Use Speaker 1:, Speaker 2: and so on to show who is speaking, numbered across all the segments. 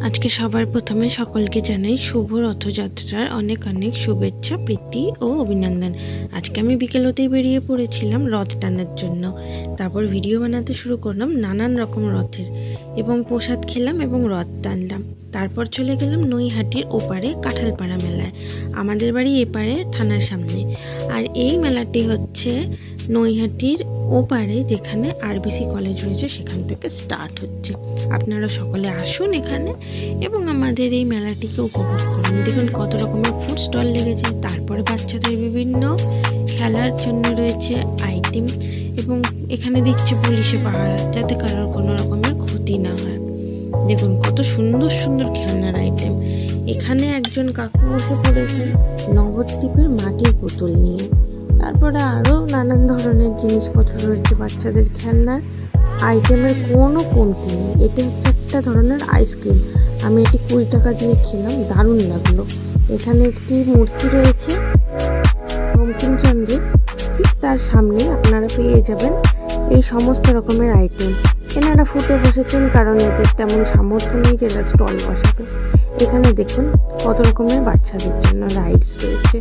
Speaker 1: আজকে সবার প্রথমে সকলকে জানাই শুভ রথযাত্রার অনেক অনেক শুভেচ্ছা, প্রীতি ও অভিনন্দন। আজকে আমি বিকেল হতেই বেরিয়ে পড়েছিলাম রথ টানার জন্য। তারপর ভিডিও বানাতে শুরু করলাম নানান রকম রথের, এবং প্রসাদ খেলাম এবং রথ টানলাম। তারপর চলে গেলাম নৈহাটির ওপারে কাঁঠালপাড়া মেলায়, আমাদের বাড়ি এপারে থানার সামনে। আর এই মেলাটি হচ্ছে নৈহাটির ওপারে, যেখানে আরবিসি কলেজ রয়েছে সেখান থেকে স্টার্ট হচ্ছে। আপনারা সকলে আসুন এখানে এবং আমাদের এই মেলাটিকে উপভোগ করুন। দেখুন কত রকমের ফুড স্টল লেগেছে, তারপরে বাচ্চাদের বিভিন্ন খেলার জন্য রয়েছে আইটেম, এবং এখানে দিচ্ছে পুলিশে পাহারা যাতে কারোর কোনো রকমের ক্ষতি না হয়। দেখুন কত সুন্দর সুন্দর খেলনার আইটেম। এখানে একজন কাকু বসে পড়েছেন নবদ্বীপের মাটির পুতুল নিয়ে। তারপরে আরও নানান ধরনের জিনিসপত্র রয়েছে, বাচ্চাদের খেলনার আইটেমের কোনো কমতি নেই। এটা হচ্ছে একটা ধরনের আইসক্রিম, আমি এটি 20 টাকা দিয়ে খেলাম, দারুণ লাগলো। এখানে একটি মূর্তি রয়েছে বঙ্কিমচন্দ্রের, ঠিক তার সামনে আপনারা পেয়ে যাবেন এই সমস্ত রকমের আইটেম। এনারা ফুটে বসেছেন কারণ এদের তেমন সামর্থ্য নেই যে এরা স্টল বসাবে। এখানে দেখুন কত রকমের বাচ্চাদের জন্য রাইডস রয়েছে,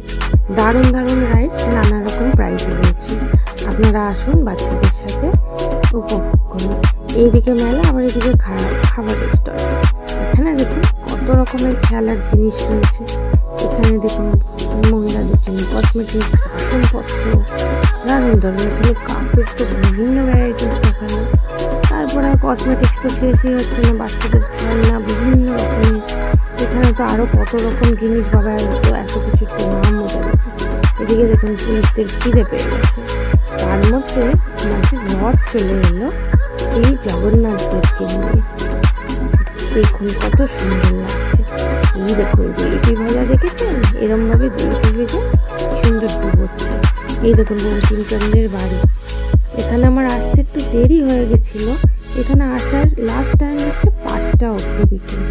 Speaker 1: দারুণ দারুণ রাইডস, নানা রকম প্রাইজ রয়েছে। আপনারা আসুন বাচ্চাদের সাথে উপভোগ করুন। এইদিকে মেলা, আবার এদিকে খাবারের স্টল। এখানে দেখুন কত রকমের খেলার জিনিস রয়েছে। এখানে দেখুন মহিলাদের জন্য কসমেটিক্স, বাসনপত্র, দারুণ দারুণ। এখানে কাপড় তো বিভিন্ন ভ্যারাইটিস দেখানো। তারপরে কসমেটিক্স তো শেষই হচ্ছে না, বাচ্চাদের খেলনা বিভিন্ন রকমের। এখানে তো আরও কত রকম জিনিস, বাবা এত কিছু তো নাম বোঝা। এদিকে দেখুন পুলিশদের খিদে পেয়ে গেছে। তার মধ্যে আমাদের রথ চলে এলো সেই জগন্নাথ দেবকে নিয়ে। দেখুন কত সুন্দর লাগছে। এই দেখুন জিলিপি ভাজা দেখেছেন, এরমভাবে জিলিপি ভেজে সুন্দর হচ্ছে। এই দেখুন বঙ্কিমচন্দ্রের বাড়ি। এখানে আমার আসতে একটু দেরি হয়ে গেছিলো। এখানে আসার লাস্ট টাইম হচ্ছে 5টা অবধি বিকেল।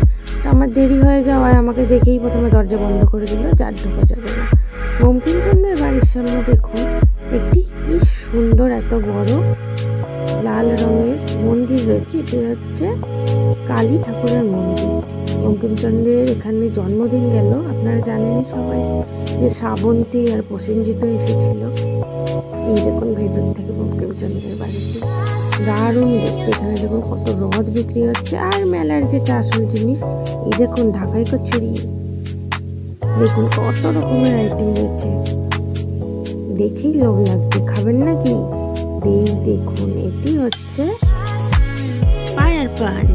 Speaker 1: তো আমার দেরি হয়ে যাওয়ায় আমাকে দেখেই প্রথমে দরজা বন্ধ করে দিল, যার ঢোকা যাবে না। বঙ্কিমচন্দ্রের বাড়ির সামনে দেখুন একটি কি সুন্দর এত বড় লাল রঙের মন্দির রয়েছে। এটি হচ্ছে কালী ঠাকুরের মন্দির। বঙ্কিমচন্দ্রের এখানে জন্মদিন গেল, আপনারা জানেনই সবাই যে শ্রাবন্তী আর প্রসেনজিৎ এসেছিল। এই দেখুন ভেতর থেকে বঙ্কিমচন্দ্রের বাড়িতে দারুণ দেখতে। এখানে দেখুন কত রথ বিক্রি হচ্ছে। আর মেলার যেটা আসল জিনিস, এই দেখুন ঢাকাই কচুরি। দেখুন কত রকমের আইটেম রয়েছে, দেখেই লোভ লাগছে। খাবেন নাকি? দেখুন এটি হচ্ছে পায়ার পান।